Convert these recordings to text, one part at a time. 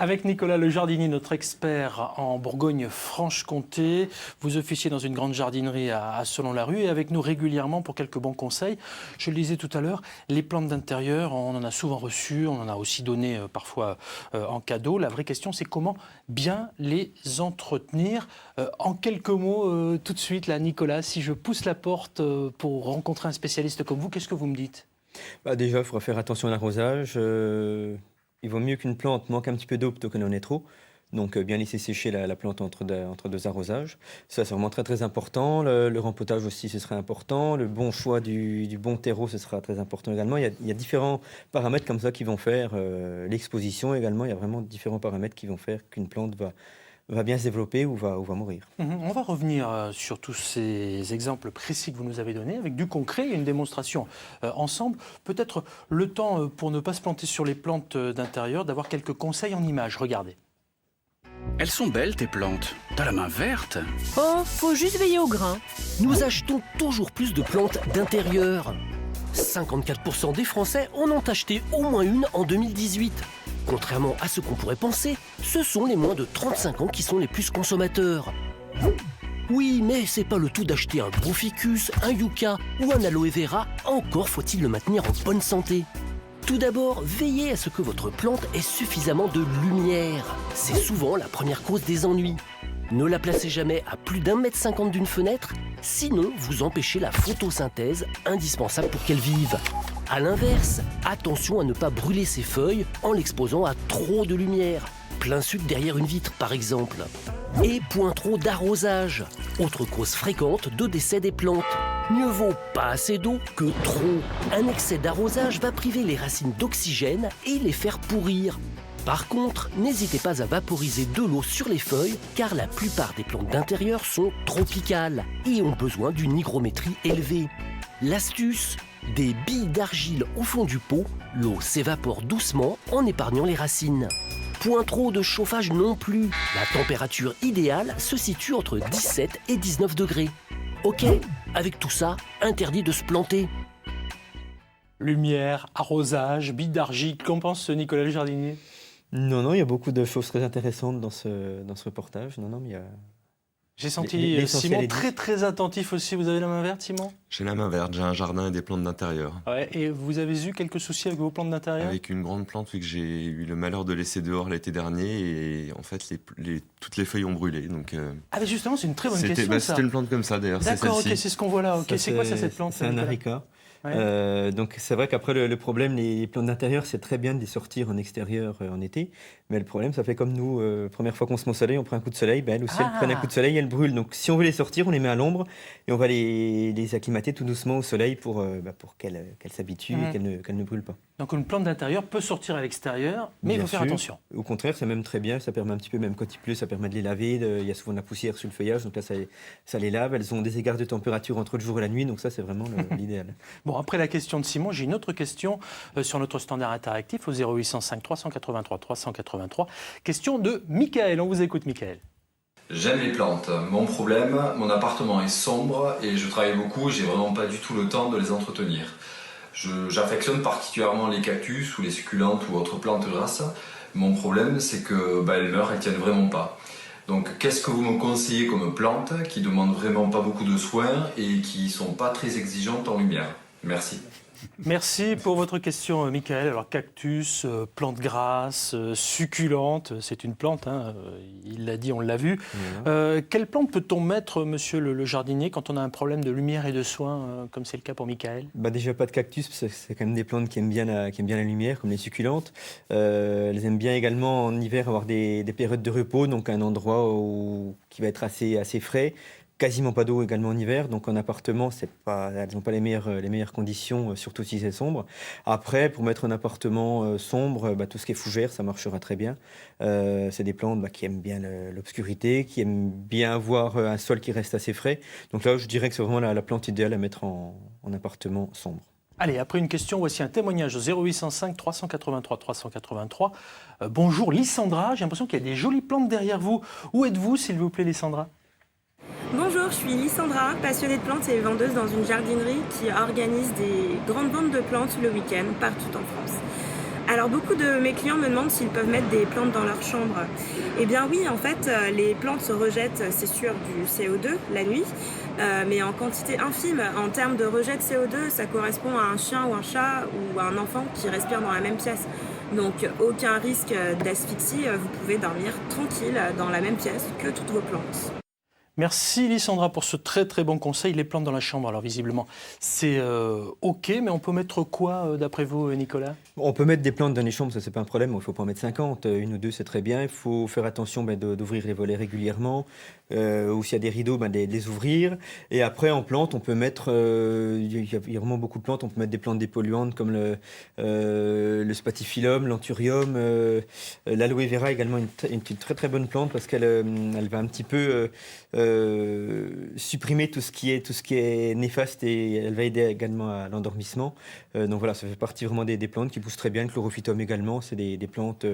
Avec Nicolas Le Jardinier, notre expert en Bourgogne-Franche-Comté, vous officiez dans une grande jardinerie à Selon-la-Rue et avec nous régulièrement pour quelques bons conseils. Je le disais tout à l'heure, les plantes d'intérieur, on en a souvent reçu, on en a aussi donné parfois en cadeau. La vraie question, c'est comment bien les entretenir. En quelques mots, tout de suite, là, Nicolas, si je pousse la porte pour rencontrer un spécialiste comme vous, qu'est-ce que vous me dites ? Déjà, il faudra faire attention à l'arrosage. Il vaut mieux qu'une plante manque un petit peu d'eau plutôt qu'elle en ait trop. Donc, bien laisser sécher la plante entre deux arrosages. Ça, c'est vraiment très, très important. Le rempotage aussi, ce serait important. Le bon choix du bon terreau, ce sera très important également. Il y a différents paramètres comme ça qui vont faire. L'exposition également, il y a vraiment différents paramètres qui vont faire qu'une plante va bien se développer ou va mourir. On va revenir sur tous ces exemples précis que vous nous avez donnés, avec du concret et une démonstration ensemble. Peut-être le temps, pour ne pas se planter sur les plantes d'intérieur, d'avoir quelques conseils en images. Regardez. Elles sont belles tes plantes. T'as la main verte. Oh, faut juste veiller au grain. Nous achetons toujours plus de plantes d'intérieur. 54% des Français en ont acheté au moins une en 2018. Contrairement à ce qu'on pourrait penser, ce sont les moins de 35 ans qui sont les plus consommateurs. Oui, mais c'est pas le tout d'acheter un beau ficus, un yucca ou un aloe vera, encore faut-il le maintenir en bonne santé. Tout d'abord, veillez à ce que votre plante ait suffisamment de lumière. C'est souvent la première cause des ennuis. Ne la placez jamais à plus d'1,50 m d'une fenêtre, sinon vous empêchez la photosynthèse indispensable pour qu'elle vive. A l'inverse, attention à ne pas brûler ses feuilles en l'exposant à trop de lumière. Plein sud derrière une vitre par exemple. Et point trop d'arrosage, autre cause fréquente de décès des plantes. Mieux vaut pas assez d'eau que trop. Un excès d'arrosage va priver les racines d'oxygène et les faire pourrir. Par contre, n'hésitez pas à vaporiser de l'eau sur les feuilles car la plupart des plantes d'intérieur sont tropicales et ont besoin d'une hygrométrie élevée. L'astuce ? Des billes d'argile au fond du pot, l'eau s'évapore doucement en épargnant les racines. Point trop de chauffage non plus. La température idéale se situe entre 17 et 19 degrés. Ok, avec tout ça, interdit de se planter. Lumière, arrosage, billes d'argile, qu'en pense Nicolas Le Jardinier ? Non, il y a beaucoup de choses très intéressantes dans ce reportage. Non, mais il y a... J'ai senti Simon très très attentif aussi. Vous avez la main verte, Simon ? J'ai la main verte, j'ai un jardin et des plantes d'intérieur. Ouais, et vous avez eu quelques soucis avec vos plantes d'intérieur ? Avec une grande plante que j'ai eu le malheur de laisser dehors l'été dernier et en fait toutes les feuilles ont brûlé. Donc, mais justement c'est une très bonne question ça. C'était une plante comme ça d'ailleurs. D'accord, c'est ok, c'est ce qu'on voit là. Okay, c'est quoi ça cette plante ? C'est un aréca. Ouais. Donc c'est vrai qu'après le problème, les plantes d'intérieur, c'est très bien de les sortir en extérieur en été, mais le problème, ça fait comme nous, première fois qu'on se met au soleil, on prend un coup de soleil, elles aussi elles prennent un coup de soleil, elles brûlent. Donc si on veut les sortir, on les met à l'ombre et on va les acclimater tout doucement au soleil pour qu'elles s'habituent et qu'elles ne brûlent pas. Donc une plante d'intérieur peut sortir à l'extérieur, mais il faut faire attention. Au contraire, c'est même très bien, ça permet un petit peu, même quand il pleut, ça permet de les laver, il y a souvent de la poussière sur le feuillage, donc là ça les lave, elles ont des écarts de température entre le jour et la nuit, donc ça c'est vraiment l'idéal. Bon, après la question de Simon, j'ai une autre question sur notre standard interactif au 0805 383 383. Question de Michael, on vous écoute Michael. J'aime les plantes. Mon problème, mon appartement est sombre et je travaille beaucoup, j'ai vraiment pas du tout le temps de les entretenir. J'affectionne particulièrement les cactus ou les succulentes ou autres plantes grasses. Mon problème, c'est que elles meurent, elles tiennent vraiment pas. Donc, qu'est-ce que vous me conseillez comme plantes qui demandent vraiment pas beaucoup de soins et qui sont pas très exigeantes en lumière ? Merci. Merci pour votre question, Michael. Alors, cactus, plante grasse, succulente, c'est une plante, hein, il l'a dit, on l'a vu. Quelle plante peut-on mettre, monsieur le jardinier, quand on a un problème de lumière et de soins, comme c'est le cas pour Michael ? Déjà pas de cactus, parce que c'est quand même des plantes qui aiment bien la lumière, comme les succulentes. Elles aiment bien également en hiver avoir des périodes de repos, donc un endroit qui va être assez frais. Quasiment pas d'eau également en hiver, donc en appartement, elles n'ont pas les meilleures conditions, surtout si c'est sombre. Après, pour mettre un appartement sombre, tout ce qui est fougère, ça marchera très bien. C'est des plantes qui aiment bien l'obscurité, qui aiment bien avoir un sol qui reste assez frais. Donc là, je dirais que c'est vraiment la plante idéale à mettre en appartement sombre. Allez, après une question, voici un témoignage au 0805 383 383. Bonjour Lysandra, j'ai l'impression qu'il y a des jolies plantes derrière vous. Où êtes-vous, s'il vous plaît, Lysandra ? Bonjour, je suis Lysandra, passionnée de plantes et vendeuse dans une jardinerie qui organise des grandes ventes de plantes le week-end partout en France. Alors beaucoup de mes clients me demandent s'ils peuvent mettre des plantes dans leur chambre. Eh bien oui, en fait, les plantes rejettent, c'est sûr, du CO2 la nuit, mais en quantité infime. En termes de rejet de CO2, ça correspond à un chien ou un chat ou à un enfant qui respire dans la même pièce. Donc aucun risque d'asphyxie, vous pouvez dormir tranquille dans la même pièce que toutes vos plantes. Merci Lysandra pour ce très très bon conseil. Les plantes dans la chambre, alors visiblement, c'est OK, mais on peut mettre quoi d'après vous, Nicolas? On peut mettre des plantes dans les chambres, ça c'est pas un problème, il ne faut pas en mettre 50, une ou deux c'est très bien. Il faut faire attention d'ouvrir les volets régulièrement, ou s'il y a des rideaux, de les ouvrir. Et après en plantes, on peut mettre, il y a vraiment beaucoup de plantes, on peut mettre des plantes dépolluantes comme le spathiphyllum, l'anthurium, l'aloe vera également, une très très bonne plante parce qu'elle elle va un petit peu supprimer tout ce qui est néfaste et elle va aider également à l'endormissement. Donc voilà, ça fait partie vraiment des plantes qui poussent très bien. Le chlorophytum également, c'est des plantes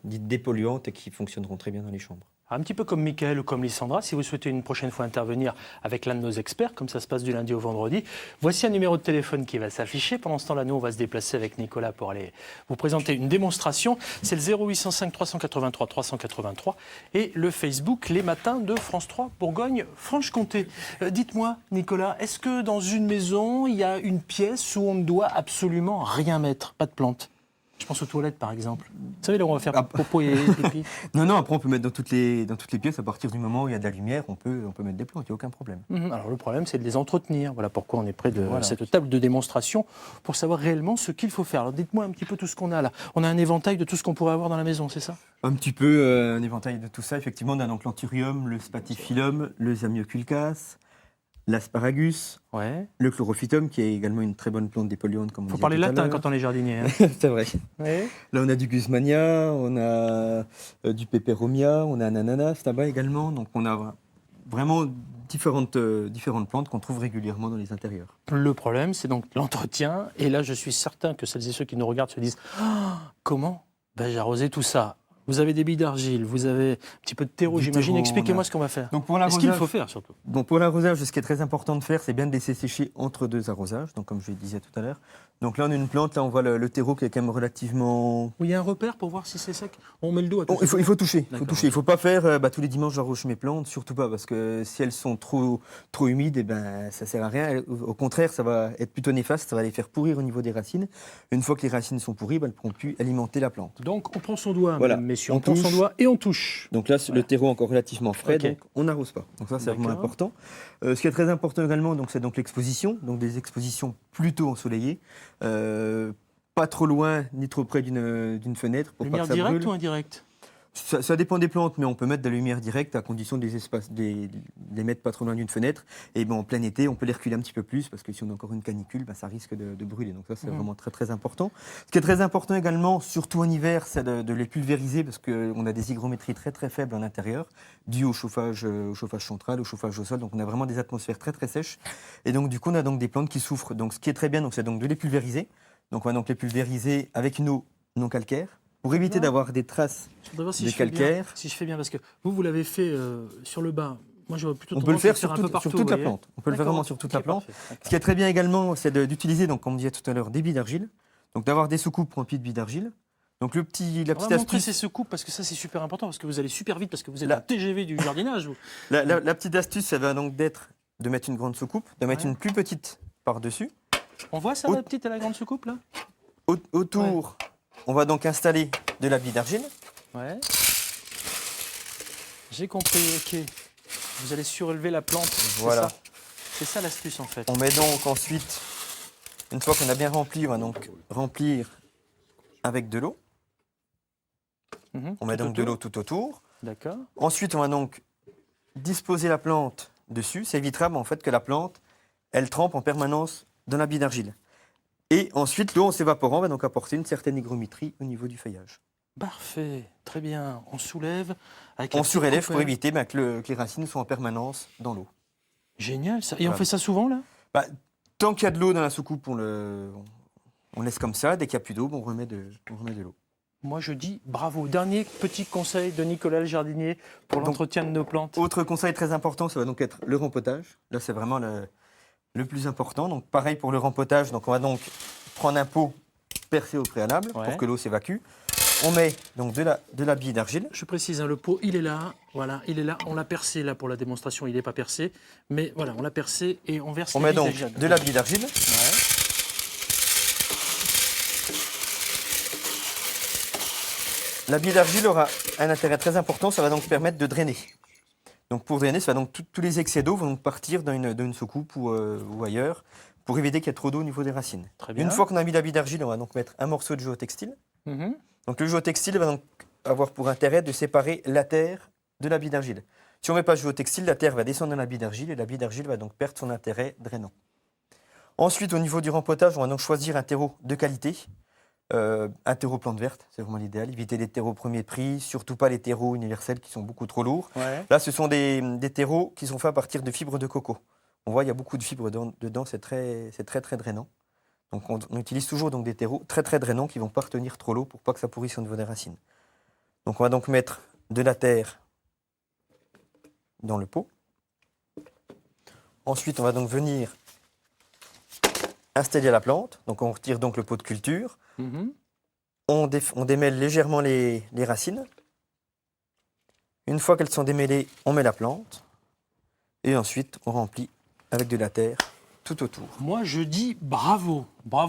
dites dépolluantes et qui fonctionneront très bien dans les chambres. Un petit peu comme Mickaël ou comme Lysandra, si vous souhaitez une prochaine fois intervenir avec l'un de nos experts, comme ça se passe du lundi au vendredi, voici un numéro de téléphone qui va s'afficher. Pendant ce temps-là, nous, on va se déplacer avec Nicolas pour aller vous présenter une démonstration. C'est le 0805 383 383 et le Facebook Les Matins de France 3 Bourgogne-Franche-Comté. Dites-moi, Nicolas, est-ce que dans une maison, il y a une pièce où on ne doit absolument rien mettre, pas de plantes? Je pense aux toilettes, par exemple. Vous savez, là, on va faire popo et pipi. Non, après on peut mettre dans toutes les pièces, à partir du moment où il y a de la lumière, on peut mettre des plantes, il n'y a aucun problème. Alors le problème, c'est de les entretenir. Voilà pourquoi on est près de cette table de démonstration, pour savoir réellement ce qu'il faut faire. Alors dites-moi un petit peu tout ce qu'on a là. On a un éventail de tout ce qu'on pourrait avoir dans la maison, c'est ça? Un petit peu un éventail de tout ça. Effectivement, on a donc l'anthurium, le spathiphyllum, le zamioculcas, l'asparagus, le chlorophytum, qui est également une très bonne plante dépolluante, comme on disait. Faut parler latin quand on est jardinier. Hein. C'est vrai. Ouais. Là, on a du guzmania, on a du peperomia, on a un ananas là-bas également. Donc, on a vraiment différentes plantes qu'on trouve régulièrement dans les intérieurs. Le problème, c'est donc l'entretien. Et là, je suis certain que celles et ceux qui nous regardent se disent comment j'ai arrosé tout ça. Vous avez des billes d'argile, vous avez un petit peu de terreau, j'imagine. Expliquez-moi ce qu'on va faire. Ce qu'il faut faire, surtout. Donc pour l'arrosage, ce qui est très important de faire, c'est bien de laisser sécher entre deux arrosages, donc comme je le disais tout à l'heure. Donc là, on a une plante, là, on voit le terreau qui est quand même relativement... Il y a un repère pour voir si c'est sec? On met le doigt à tout il faut toucher. Il ne faut pas faire tous les dimanches j'arrose mes plantes, surtout pas, parce que si elles sont trop humides, ça ne sert à rien. Au contraire, ça va être plutôt néfaste, ça va les faire pourrir au niveau des racines. Une fois que les racines sont pourries, elles ne pourront plus alimenter la plante. Donc on prend son doigt, voilà. Messieurs, on prend son doigt et on touche. Donc là, le terreau est encore relativement frais, donc on n'arrose pas. Donc ça, c'est vraiment important. Ce qui est très important également, c'est donc l'exposition, donc des expositions plutôt ensoleillées. Pas trop loin ni trop près d'une fenêtre pour pas que ça brûle. Lumière directe ou indirecte? Ça dépend des plantes, mais on peut mettre de la lumière directe à condition de les mettre pas trop loin d'une fenêtre. Et en plein été, on peut les reculer un petit peu plus parce que si on a encore une canicule, ça risque de brûler. Donc ça, c'est vraiment très très important. Ce qui est très important également, surtout en hiver, c'est de les pulvériser parce qu'on a des hygrométries très très faibles en intérieur, dû au chauffage central, au chauffage au sol. Donc on a vraiment des atmosphères très très sèches. Et donc du coup, on a donc des plantes qui souffrent. Donc ce qui est très bien, c'est donc de les pulvériser. Donc on va donc les pulvériser avec une eau non calcaire. Pour éviter d'avoir des traces de calcaire. Si je fais bien, parce que vous l'avez fait sur le bas. Moi, j'aurais plutôt on peut le faire sur, un peu partout, sur toute la plante. On peut le faire vraiment sur toute la plante. Ce qui est très bien également, c'est d'utiliser, donc, comme on disait tout à l'heure, des billes d'argile. Donc d'avoir des soucoupes remplies de billes d'argile. Donc la petite astuce. Ces soucoupes, parce que ça c'est super important, parce que vous allez super vite, parce que vous êtes un TGV du jardinage. La petite astuce, ça va donc d'être de mettre une grande soucoupe, de mettre une plus petite par-dessus. On voit ça, la petite et la grande soucoupe, là autour. On va donc installer de la bille d'argile. Ouais. J'ai compris, ok. Vous allez surélever la plante. Voilà. C'est ça l'astuce en fait. On met donc ensuite, une fois qu'on a bien rempli, on va donc remplir avec de l'eau. On met donc de l'eau tout autour. D'accord. Ensuite, on va donc disposer la plante dessus. Ça évitera en fait que la plante, elle trempe en permanence dans la bille d'argile. Et ensuite, l'eau en s'évaporant va donc apporter une certaine hygrométrie au niveau du feuillage. Parfait, très bien. On soulève. On surélève pour éviter que les racines soient en permanence dans l'eau. Génial, ça. Et on fait ça souvent, là? Tant qu'il y a de l'eau dans la soucoupe, on laisse comme ça. Dès qu'il n'y a plus d'eau, on remet de l'eau. Moi, je dis bravo. Dernier petit conseil de Nicolas le jardinier pour l'entretien de nos plantes. Autre conseil très important, ça va donc être le rempotage. Là, c'est vraiment le plus important. Donc, pareil pour le rempotage. Donc, on va donc prendre un pot percé au préalable Ouais. pour que l'eau s'évacue. On met donc de la bille d'argile. Je précise, hein, le pot, il est là. Voilà, il est là. On l'a percé là pour la démonstration. Il n'est pas percé, mais voilà, on l'a percé et on verse. On les met donc billes de la bille d'argile. Ouais. La bille d'argile aura un intérêt très important, ça va donc permettre de drainer. Donc pour drainer, ça va donc tous les excès d'eau vont donc partir dans une soucoupe ou ailleurs pour éviter qu'il y ait trop d'eau au niveau des racines. Très bien. Une fois qu'on a mis la bille d'argile, on va donc mettre un morceau de géotextile. Mhm. Donc le géotextile va donc avoir pour intérêt de séparer la terre de la bille d'argile. Si on ne met pas de géotextile, la terre va descendre dans la bille d'argile et la bille d'argile va donc perdre son intérêt drainant. Ensuite, au niveau du rempotage, on va donc choisir un terreau de qualité. Un terreau plante verte, c'est vraiment l'idéal. Éviter les terreaux premier prix, surtout pas les terreaux universels qui sont beaucoup trop lourds. Ouais. Là, ce sont des terreaux qui sont faits à partir de fibres de coco. On voit, il y a beaucoup de fibres dedans, c'est très drainant. Donc on utilise toujours donc, des terreaux très drainants qui ne vont pas retenir trop l'eau pour pas que ça pourrisse au niveau des racines. Donc on va donc mettre de la terre dans le pot. Ensuite, on va donc venir installer la plante. Donc on retire donc le pot de culture. Mhm. On démêle légèrement les racines. Une fois qu'elles sont démêlées, on met la plante. Et ensuite, on remplit avec de la terre tout autour. Moi, je dis bravo. Bravo.